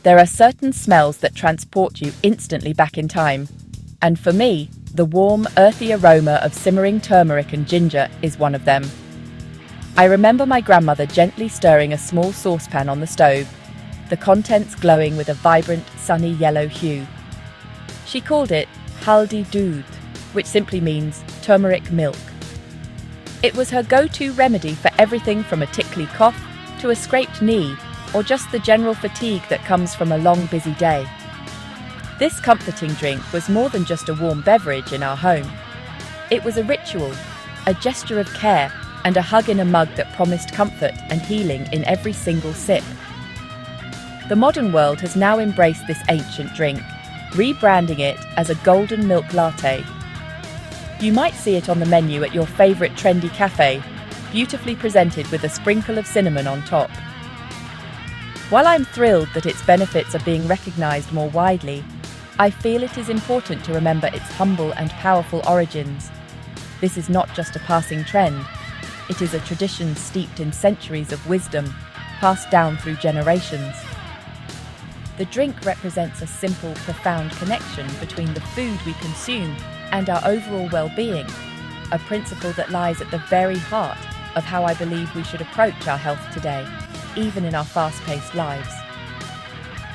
There are certain smells that transport you instantly back in time. And for me, the warm, earthy aroma of simmering turmeric and ginger is one of them. I remember my grandmother gently stirring a small saucepan on the stove, the contents glowing with a vibrant, sunny yellow hue. She called it Haldi Doodh, which simply means turmeric milk. It was her go-to remedy for everything from a tickly cough to a scraped knee, or just the general fatigue that comes from a long, busy day. This comforting drink was more than just a warm beverage in our home. It was a ritual, a gesture of care, and a hug in a mug that promised comfort and healing in every single sip. The modern world has now embraced this ancient drink, rebranding it as a golden milk latte. You might see it on the menu at your favorite trendy cafe, beautifully presented with a sprinkle of cinnamon on top. While I'm thrilled that its benefits are being recognized more widely, I feel it is important to remember its humble and powerful origins. This is not just a passing trend. It is a tradition steeped in centuries of wisdom, passed down through generations. The drink represents a simple, profound connection between the food we consume and our overall well-being, a principle that lies at the very heart of how I believe we should approach our health today, even in our fast-paced lives.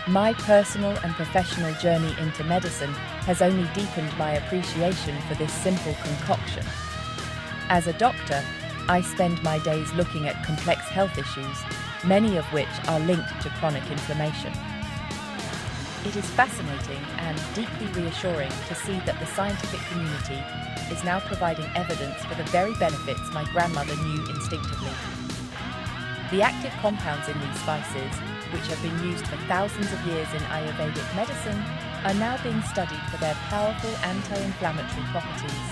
My personal and professional journey into medicine has only deepened my appreciation for this simple concoction. As a doctor, I spend my days looking at complex health issues, many of which are linked to chronic inflammation. It is fascinating and deeply reassuring to see that the scientific community is now providing evidence for the very benefits my grandmother knew instinctively. The active compounds in these spices, which have been used for thousands of years in Ayurvedic medicine, are now being studied for their powerful anti-inflammatory properties.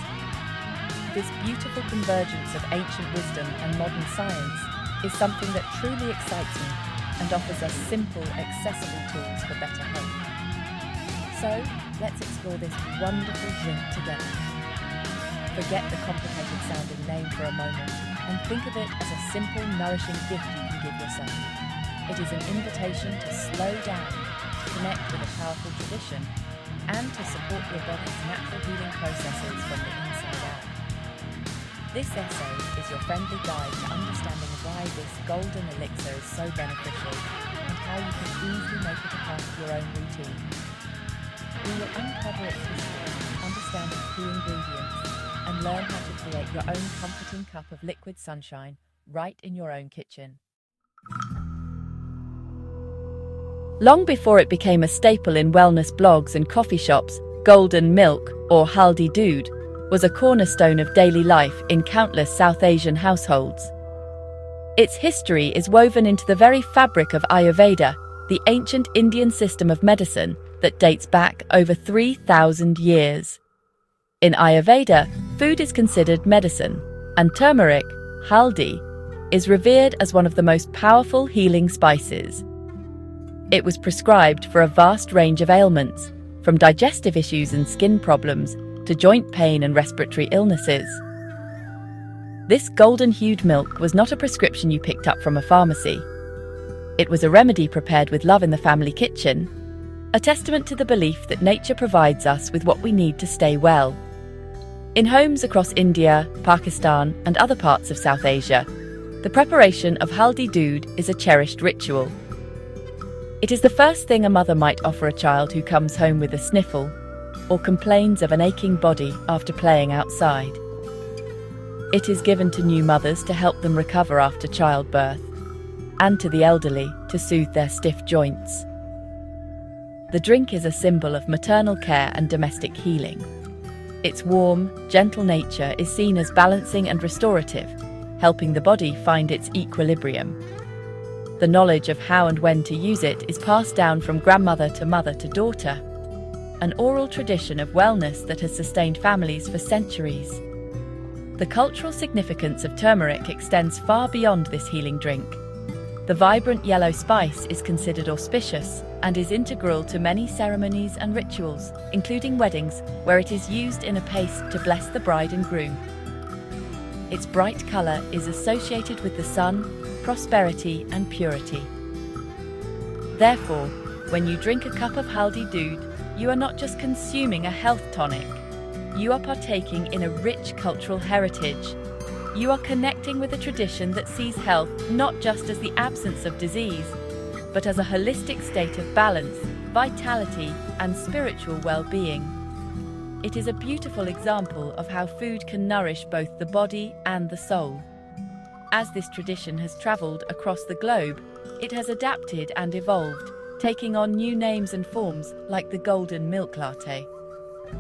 This beautiful convergence of ancient wisdom and modern science is something that truly excites me and offers us simple, accessible tools for better health. So, let's explore this wonderful drink together. Forget the complicated sounding name for a moment and think of it as a simple, nourishing gift you can give yourself. It is an invitation to slow down, to connect with a powerful tradition, and to support your body's natural healing processes from the inside out. This essay is your friendly guide to understanding why this golden elixir is so beneficial and how you can easily make it a part of your own routine. We will uncover its history, understand its key ingredients, and learn how to create your own comforting cup of liquid sunshine right in your own kitchen. Long before it became a staple in wellness blogs and coffee shops, golden milk, or Haldi Doodh, was a cornerstone of daily life in countless South Asian households. Its history is woven into the very fabric of Ayurveda, the ancient Indian system of medicine that dates back over 3,000 years. In Ayurveda, food is considered medicine, and turmeric, Haldi, is revered as one of the most powerful healing spices. It was prescribed for a vast range of ailments, from digestive issues and skin problems to joint pain and respiratory illnesses. This golden-hued milk was not a prescription you picked up from a pharmacy. It was a remedy prepared with love in the family kitchen, a testament to the belief that nature provides us with what we need to stay well. In homes across India, Pakistan, and other parts of South Asia, the preparation of Haldi Doodh is a cherished ritual. It is the first thing a mother might offer a child who comes home with a sniffle or complains of an aching body after playing outside. It is given to new mothers to help them recover after childbirth, and to the elderly to soothe their stiff joints. The drink is a symbol of maternal care and domestic healing. Its warm, gentle nature is seen as balancing and restorative, helping the body find its equilibrium. The knowledge of how and when to use it is passed down from grandmother to mother to daughter, an oral tradition of wellness that has sustained families for centuries. The cultural significance of turmeric extends far beyond this healing drink. The vibrant yellow spice is considered auspicious and is integral to many ceremonies and rituals, including weddings, where it is used in a paste to bless the bride and groom. Its bright colour is associated with the sun, prosperity, and purity. Therefore, When you drink a cup of Haldi Doodh, you are not just consuming a health tonic. You are partaking in a rich cultural heritage. You are connecting with a tradition that sees health not just as the absence of disease, but as a holistic state of balance, vitality, and spiritual well-being. It is a beautiful example of how food can nourish both the body and the soul. As this tradition has traveled across the globe, it has adapted and evolved, taking on new names and forms like the golden milk latte.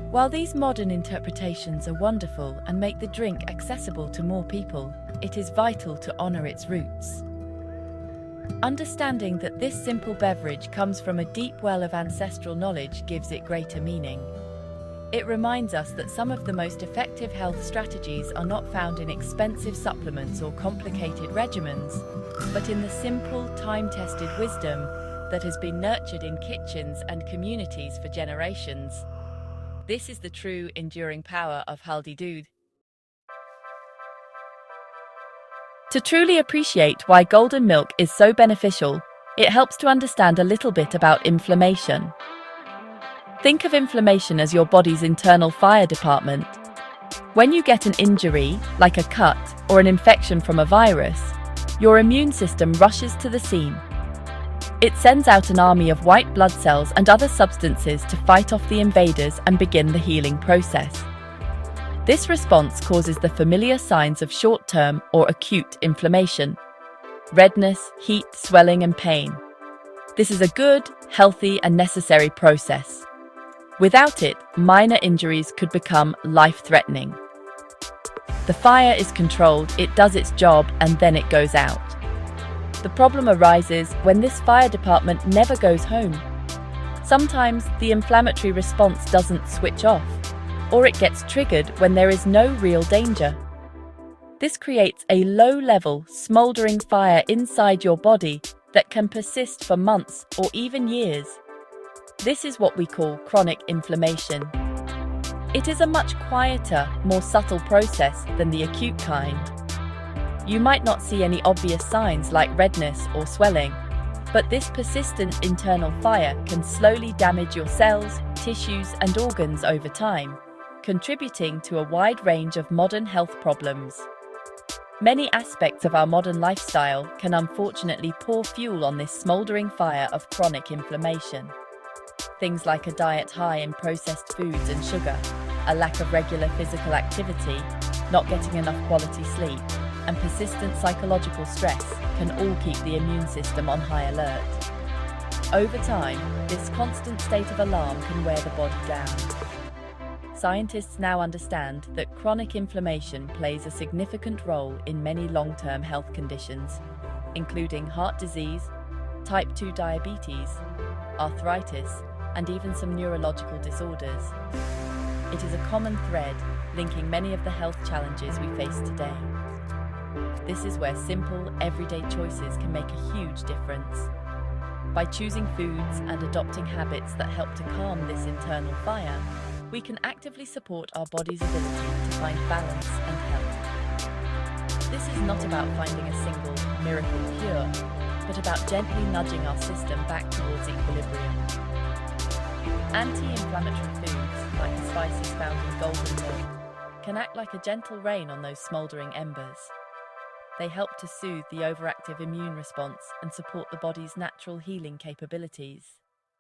While these modern interpretations are wonderful and make the drink accessible to more people, it is vital to honor its roots. Understanding that this simple beverage comes from a deep well of ancestral knowledge gives it greater meaning. It reminds us that some of the most effective health strategies are not found in expensive supplements or complicated regimens, but in the simple, time-tested wisdom that has been nurtured in kitchens and communities for generations. This is the true, enduring power of Haldi Doodh. To truly appreciate why golden milk is so beneficial, it helps to understand a little bit about inflammation. Think of inflammation as your body's internal fire department. When you get an injury, like a cut or an infection from a virus, your immune system rushes to the scene. It sends out an army of white blood cells and other substances to fight off the invaders and begin the healing process. This response causes the familiar signs of short-term or acute inflammation: redness, heat, swelling, and pain. This is a good, healthy, and necessary process. Without it, minor injuries could become life-threatening. The fire is controlled, it does its job, and then it goes out. The problem arises when this fire department never goes home. Sometimes the inflammatory response doesn't switch off, or it gets triggered when there is no real danger. This creates a low-level, smoldering fire inside your body that can persist for months or even years. This is what we call chronic inflammation. It is a much quieter, more subtle process than the acute kind. You might not see any obvious signs like redness or swelling, but this persistent internal fire can slowly damage your cells, tissues, and organs over time, contributing to a wide range of modern health problems. Many aspects of our modern lifestyle can unfortunately pour fuel on this smoldering fire of chronic inflammation. Things like a diet high in processed foods and sugar, a lack of regular physical activity, not getting enough quality sleep, and persistent psychological stress can all keep the immune system on high alert. Over time, this constant state of alarm can wear the body down. Scientists now understand that chronic inflammation plays a significant role in many long-term health conditions, including heart disease, type 2 diabetes, arthritis, and even some neurological disorders. It is a common thread linking many of the health challenges we face today. This is where simple, everyday choices can make a huge difference. By choosing foods and adopting habits that help to calm this internal fire, we can actively support our body's ability to find balance and health. This is not about finding a single miracle cure, but about gently nudging our system back towards equilibrium. Anti-inflammatory foods, like the spices found in golden milk, can act like a gentle rain on those smouldering embers. They help to soothe the overactive immune response and support the body's natural healing capabilities,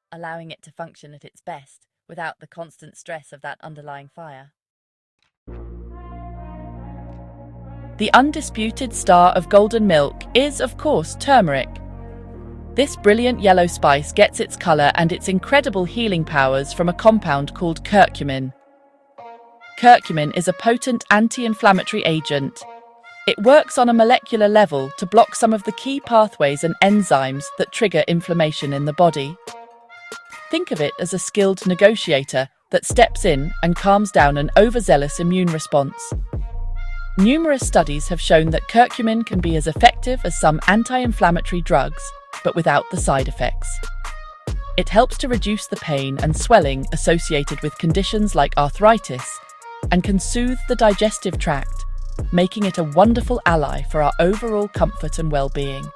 allowing it to function at its best without the constant stress of that underlying fire. The undisputed star of golden milk is, of course, turmeric. This brilliant yellow spice gets its color and its incredible healing powers from a compound called curcumin. Curcumin is a potent anti-inflammatory agent. It works on a molecular level to block some of the key pathways and enzymes that trigger inflammation in the body. Think of it as a skilled negotiator that steps in and calms down an overzealous immune response. Numerous studies have shown that curcumin can be as effective as some anti-inflammatory drugs, but without the side effects. It helps to reduce the pain and swelling associated with conditions like arthritis and can soothe the digestive tract, making it a wonderful ally for our overall comfort and well-being.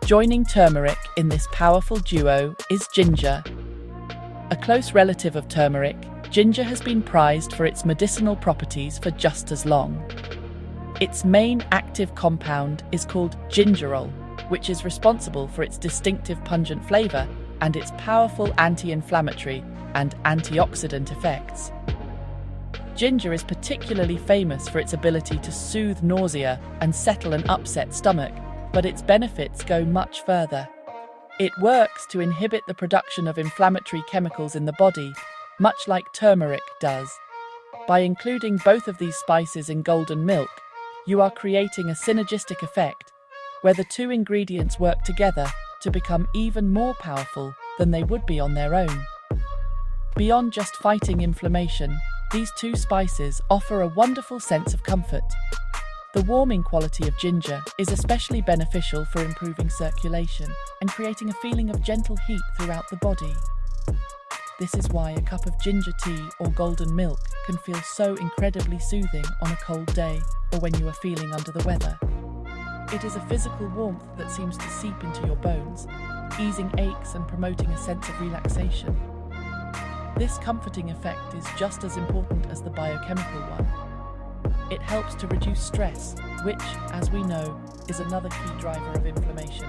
Joining turmeric in this powerful duo is ginger. A close relative of turmeric, ginger has been prized for its medicinal properties for just as long. Its main active compound is called gingerol, which is responsible for its distinctive pungent flavor and its powerful anti-inflammatory and antioxidant effects. Ginger is particularly famous for its ability to soothe nausea and settle an upset stomach, but its benefits go much further. It works to inhibit the production of inflammatory chemicals in the body, much like turmeric does. By including both of these spices in golden milk, you are creating a synergistic effect, where the two ingredients work together to become even more powerful than they would be on their own. Beyond just fighting inflammation, these two spices offer a wonderful sense of comfort. The warming quality of ginger is especially beneficial for improving circulation and creating a feeling of gentle heat throughout the body. This is why a cup of ginger tea or golden milk can feel so incredibly soothing on a cold day or when you are feeling under the weather. It is a physical warmth that seems to seep into your bones, easing aches and promoting a sense of relaxation. This comforting effect is just as important as the biochemical one. It helps to reduce stress, which, as we know, is another key driver of inflammation.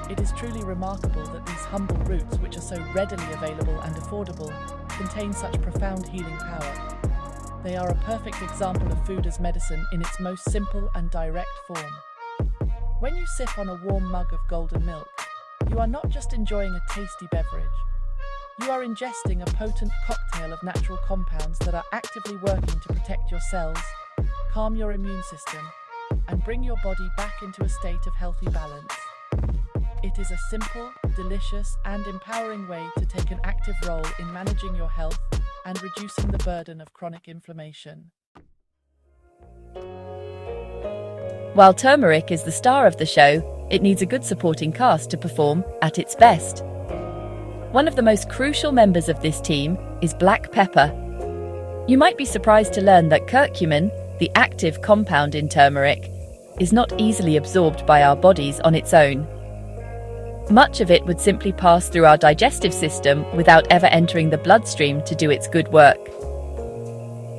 It is truly remarkable that these humble roots, which are so readily available and affordable, contain such profound healing power. They are a perfect example of food as medicine in its most simple and direct form. When you sip on a warm mug of golden milk, you are not just enjoying a tasty beverage. You are ingesting a potent cocktail of natural compounds that are actively working to protect your cells, calm your immune system, and bring your body back into a state of healthy balance. It is a simple, delicious, and empowering way to take an active role in managing your health and reducing the burden of chronic inflammation. While turmeric is the star of the show, it needs a good supporting cast to perform at its best. One of the most crucial members of this team is black pepper. You might be surprised to learn that curcumin, the active compound in turmeric, is not easily absorbed by our bodies on its own. Much of it would simply pass through our digestive system without ever entering the bloodstream to do its good work.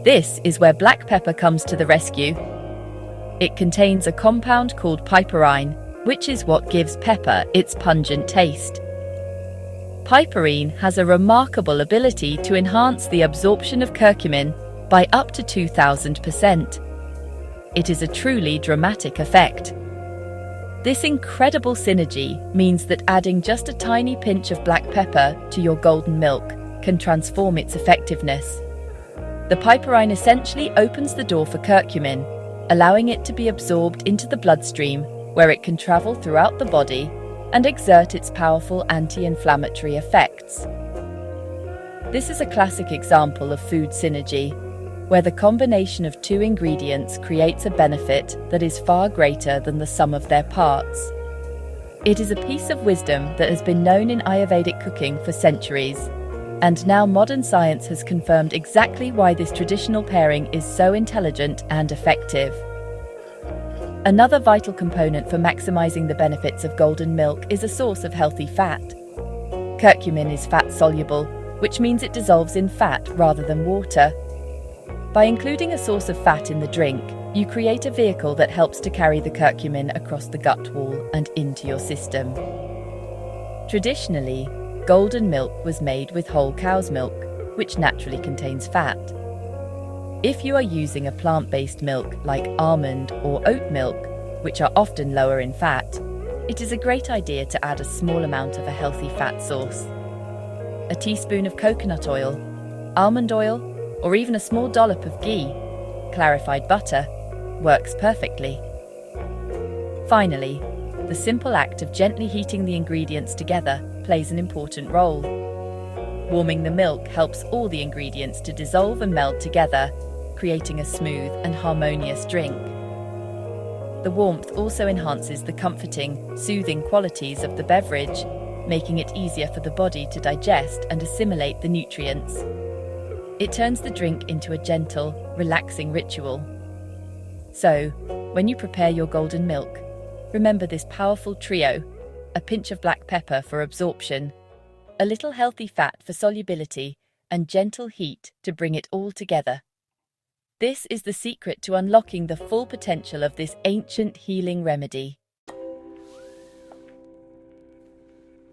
This is where black pepper comes to the rescue. It contains a compound called piperine, which is what gives pepper its pungent taste. Piperine has a remarkable ability to enhance the absorption of curcumin by up to 2,000%. It is a truly dramatic effect. This incredible synergy means that adding just a tiny pinch of black pepper to your golden milk can transform its effectiveness. The piperine essentially opens the door for curcumin, allowing it to be absorbed into the bloodstream, where it can travel throughout the body and exert its powerful anti-inflammatory effects. This is a classic example of food synergy, where the combination of two ingredients creates a benefit that is far greater than the sum of their parts. It is a piece of wisdom that has been known in Ayurvedic cooking for centuries, and now modern science has confirmed exactly why this traditional pairing is so intelligent and effective. Another vital component for maximizing the benefits of golden milk is a source of healthy fat. Curcumin is fat-soluble, which means it dissolves in fat rather than water. By including a source of fat in the drink, you create a vehicle that helps to carry the curcumin across the gut wall and into your system. Traditionally, golden milk was made with whole cow's milk, which naturally contains fat. If you are using a plant-based milk like almond or oat milk, which are often lower in fat, it is a great idea to add a small amount of a healthy fat source. A teaspoon of coconut oil, almond oil, or even a small dollop of ghee, clarified butter, works perfectly. Finally, the simple act of gently heating the ingredients together plays an important role. Warming the milk helps all the ingredients to dissolve and meld together, creating a smooth and harmonious drink. The warmth also enhances the comforting, soothing qualities of the beverage, making it easier for the body to digest and assimilate the nutrients. It turns the drink into a gentle, relaxing ritual. So, when you prepare your golden milk, remember this powerful trio: a pinch of black pepper for absorption, a little healthy fat for solubility, and gentle heat to bring it all together. This is the secret to unlocking the full potential of this ancient healing remedy.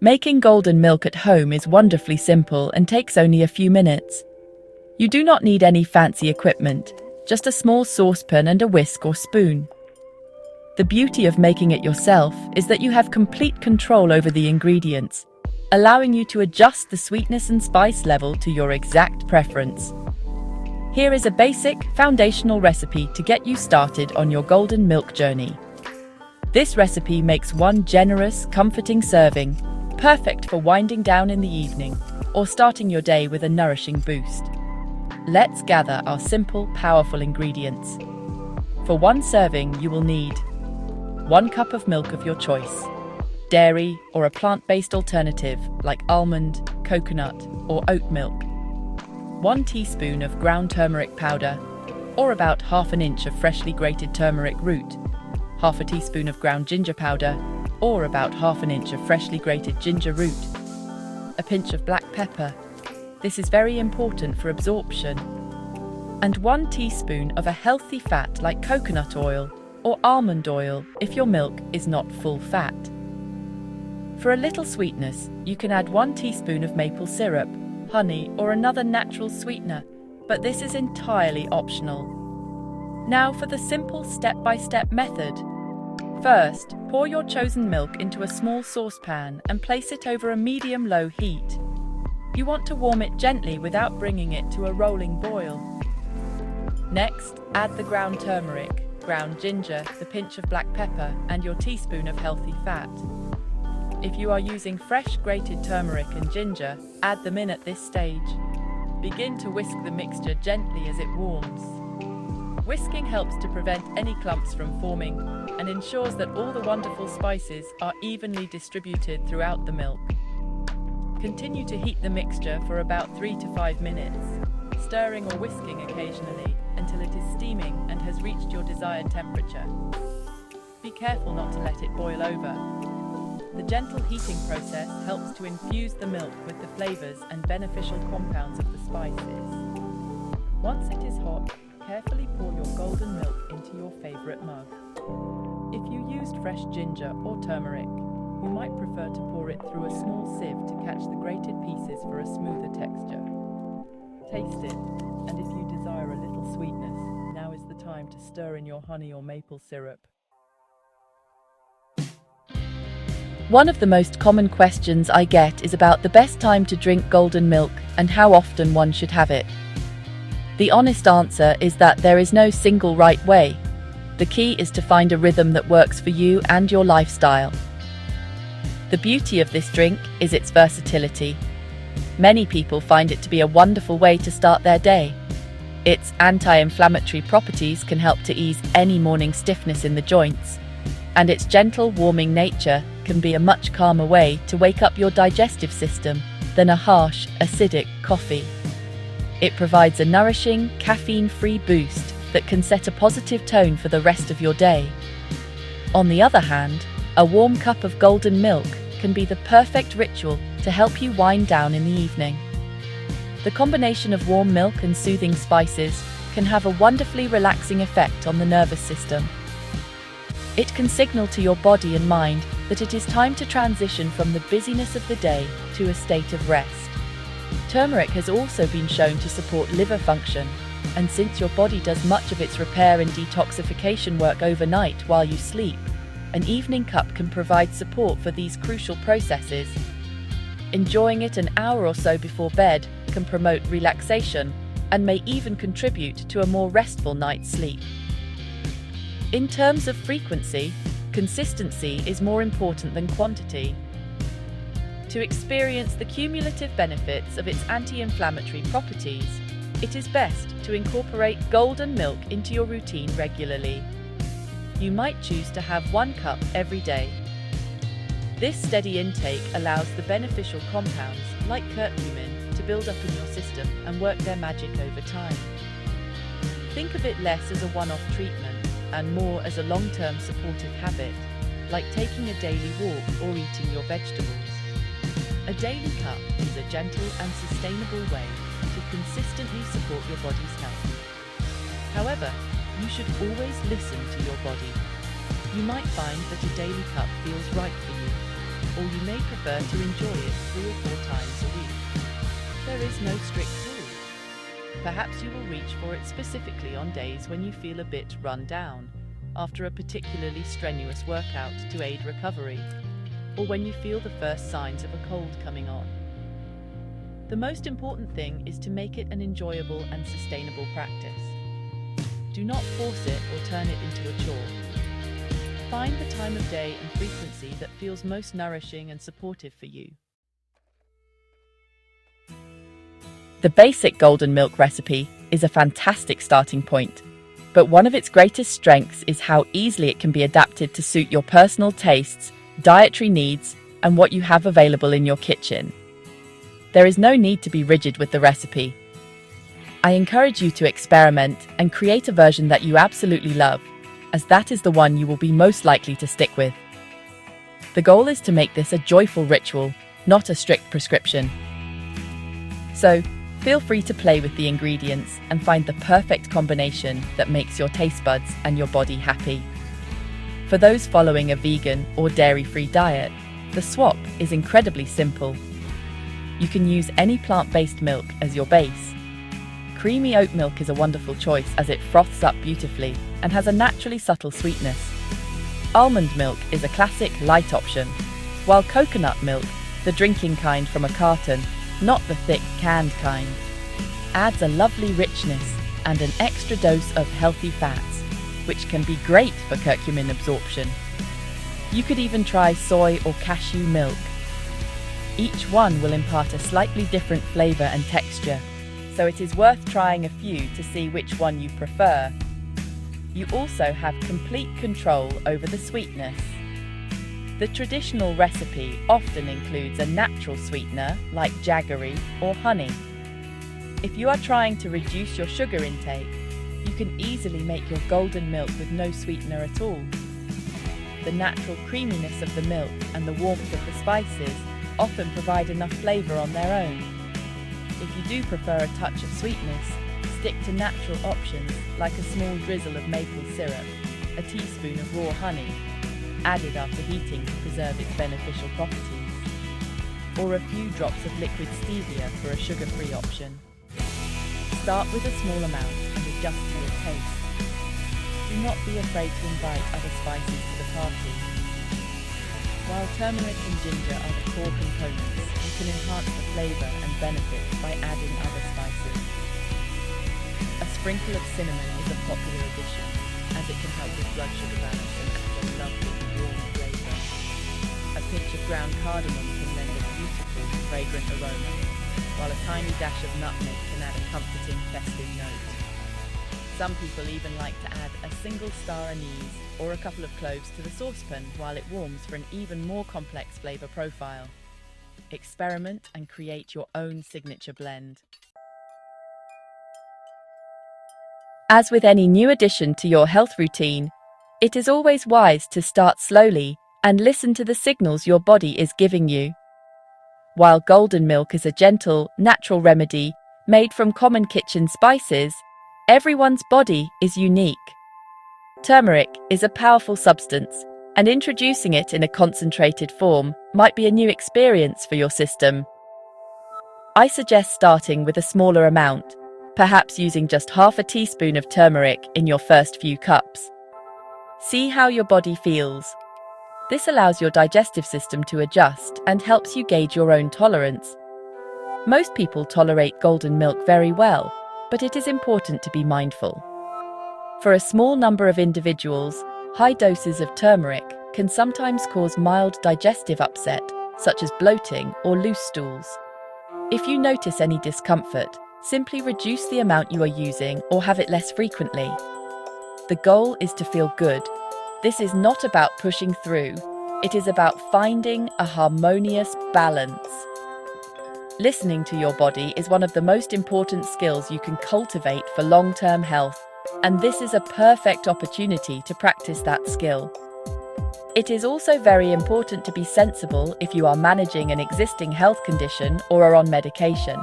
Making golden milk at home is wonderfully simple and takes only a few minutes. You do not need any fancy equipment, just a small saucepan and a whisk or spoon. The beauty of making it yourself is that you have complete control over the ingredients, allowing you to adjust the sweetness and spice level to your exact preference. Here is a basic, foundational recipe to get you started on your golden milk journey. This recipe makes one generous, comforting serving, perfect for winding down in the evening or starting your day with a nourishing boost. Let's gather our simple, powerful ingredients. For one serving, you will need 1 cup of milk of your choice, dairy or a plant-based alternative like almond, coconut, or oat milk, 1 teaspoon of ground turmeric powder, or about half an inch of freshly grated turmeric root, half a teaspoon of ground ginger powder, or about half an inch of freshly grated ginger root, a pinch of black pepper. This is very important for absorption, and 1 teaspoon of a healthy fat like coconut oil or almond oil if your milk is not full fat. For a little sweetness, you can add 1 teaspoon of maple syrup, honey, or another natural sweetener, but this is entirely optional. Now for the simple step-by-step method. First, pour your chosen milk into a small saucepan and place it over a medium-low heat. You want to warm it gently without bringing it to a rolling boil. Next, add the ground turmeric, ground ginger, the pinch of black pepper, and your teaspoon of healthy fat. If you are using fresh grated turmeric and ginger, add them in at this stage. Begin to whisk the mixture gently as it warms. Whisking helps to prevent any clumps from forming and ensures that all the wonderful spices are evenly distributed throughout the milk. Continue to heat the mixture for about 3 to 5 minutes, stirring or whisking occasionally until it is steaming and has reached your desired temperature. Be careful not to let it boil over. The gentle heating process helps to infuse the milk with the flavors and beneficial compounds of the spices. Once it is hot, carefully pour your golden milk into your favorite mug. If you used fresh ginger or turmeric, you might prefer to pour it through a small sieve to catch the grated pieces for a smoother texture. Taste it, and if you desire a little sweetness, now is the time to stir in your honey or maple syrup. One of the most common questions I get is about the best time to drink golden milk and how often one should have it. The honest answer is that there is no single right way. The key is to find a rhythm that works for you and your lifestyle. The beauty of this drink is its versatility. Many people find it to be a wonderful way to start their day. Its anti-inflammatory properties can help to ease any morning stiffness in the joints, and its gentle, warming nature can be a much calmer way to wake up your digestive system than a harsh, acidic coffee. It provides a nourishing, caffeine-free boost that can set a positive tone for the rest of your day. On the other hand, a warm cup of golden milk can be the perfect ritual to help you wind down in the evening. The combination of warm milk and soothing spices can have a wonderfully relaxing effect on the nervous system. It can signal to your body and mind that it is time to transition from the busyness of the day to a state of rest. Turmeric has also been shown to support liver function, and since your body does much of its repair and detoxification work overnight while you sleep, an evening cup can provide support for these crucial processes. Enjoying it an hour or so before bed can promote relaxation and may even contribute to a more restful night's sleep. In terms of frequency, consistency is more important than quantity. To experience the cumulative benefits of its anti-inflammatory properties, it is best to incorporate golden milk into your routine regularly. You might choose to have 1 cup every day. This steady intake allows the beneficial compounds, like curcumin, to build up in your system and work their magic over time. Think of it less as a one-off treatment and more as a long-term supportive habit. like taking a daily walk or eating your vegetables. A daily cup is a gentle and sustainable way to consistently support your body's health. However, you should always listen to your body. You might find that a daily cup feels right for you, or you may prefer to enjoy it 3 or 4 times a week. There is no strict rule. Perhaps you will reach for it specifically on days when you feel a bit run down after a particularly strenuous workout to aid recovery, or when you feel the first signs of a cold coming on. The most important thing is to make it an enjoyable and sustainable practice. Do not force it or turn it into a chore. Find the time of day and frequency that feels most nourishing and supportive for you. The basic golden milk recipe is a fantastic starting point, but one of its greatest strengths is how easily it can be adapted to suit your personal tastes, dietary needs, and what you have available in your kitchen. There is no need to be rigid with the recipe. I encourage you to experiment and create a version that you absolutely love, as that is the one you will be most likely to stick with. The goal is to make this a joyful ritual, not a strict prescription. So, feel free to play with the ingredients and find the perfect combination that makes your taste buds and your body happy. For those following a vegan or dairy-free diet, the swap is incredibly simple. You can use any plant-based milk as your base. Creamy oat milk is a wonderful choice as it froths up beautifully and has a naturally subtle sweetness. Almond milk is a classic light option, while coconut milk, the drinking kind from a carton, not the thick canned kind, adds a lovely richness and an extra dose of healthy fats, which can be great for curcumin absorption. You could even try soy or cashew milk. Each one will impart a slightly different flavor and texture, so it is worth trying a few to see which one you prefer. You also have complete control over the sweetness. The traditional recipe often includes a natural sweetener like jaggery or honey. If you are trying to reduce your sugar intake, you can easily make your golden milk with no sweetener at all. The natural creaminess of the milk and the warmth of the spices often provide enough flavor on their own. If you do prefer a touch of sweetness, stick to natural options like a small drizzle of maple syrup, a teaspoon of raw honey, added after heating to preserve its beneficial properties, or a few drops of liquid stevia for a sugar-free option. Start with a small amount and adjust to your taste. Do not be afraid to invite other spices to the party. While turmeric and ginger are the core components, you can enhance the flavor and benefits by adding other spices. A sprinkle of cinnamon is a popular addition, as it can help with blood sugar balance and add a lovely, warm flavor. A pinch of ground cardamom can lend a beautiful, fragrant aroma, while a tiny dash of nutmeg can add a comforting, festive note. Some people even like to add a single star anise or a couple of cloves to the saucepan while it warms for an even more complex flavor profile. Experiment and create your own signature blend. As with any new addition to your health routine, it is always wise to start slowly and listen to the signals your body is giving you. While golden milk is a gentle, natural remedy made from common kitchen spices, everyone's body is unique. Turmeric is a powerful substance, and introducing it in a concentrated form might be a new experience for your system. I suggest starting with a smaller amount, perhaps using just half a teaspoon of turmeric in your first few cups. See how your body feels. This allows your digestive system to adjust and helps you gauge your own tolerance. Most people tolerate golden milk very well, but it is important to be mindful. For a small number of individuals, high doses of turmeric can sometimes cause mild digestive upset, such as bloating or loose stools. If you notice any discomfort, simply reduce the amount you are using or have it less frequently. The goal is to feel good. This is not about pushing through, it is about finding a harmonious balance. Listening to your body is one of the most important skills you can cultivate for long-term health, and this is a perfect opportunity to practice that skill. It is also very important to be sensible if you are managing an existing health condition or are on medication.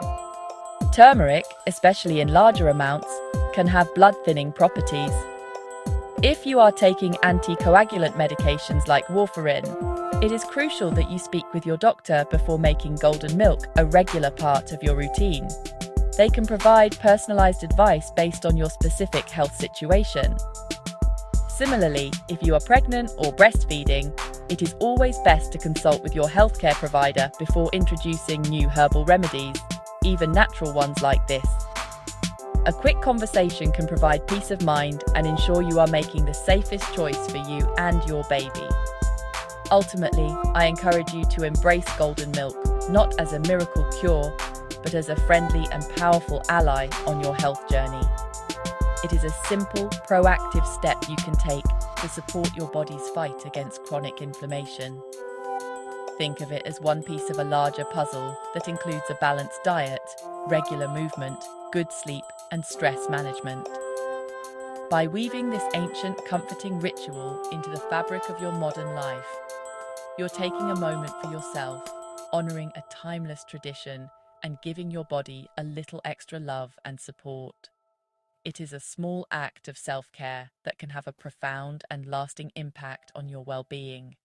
Turmeric, especially in larger amounts, can have blood-thinning properties. If you are taking anticoagulant medications like warfarin, it is crucial that you speak with your doctor before making golden milk a regular part of your routine. They can provide personalized advice based on your specific health situation. Similarly, if you are pregnant or breastfeeding, it is always best to consult with your healthcare provider before introducing new herbal remedies, even natural ones like this. A quick conversation can provide peace of mind and ensure you are making the safest choice for you and your baby. Ultimately, I encourage you to embrace golden milk, not as a miracle cure, but as a friendly and powerful ally on your health journey. It is a simple, proactive step you can take to support your body's fight against chronic inflammation. Think of it as one piece of a larger puzzle that includes a balanced diet, regular movement, good sleep, and stress management. By weaving this ancient, comforting ritual into the fabric of your modern life, you're taking a moment for yourself, honoring a timeless tradition, and giving your body a little extra love and support. It is a small act of self-care that can have a profound and lasting impact on your well-being.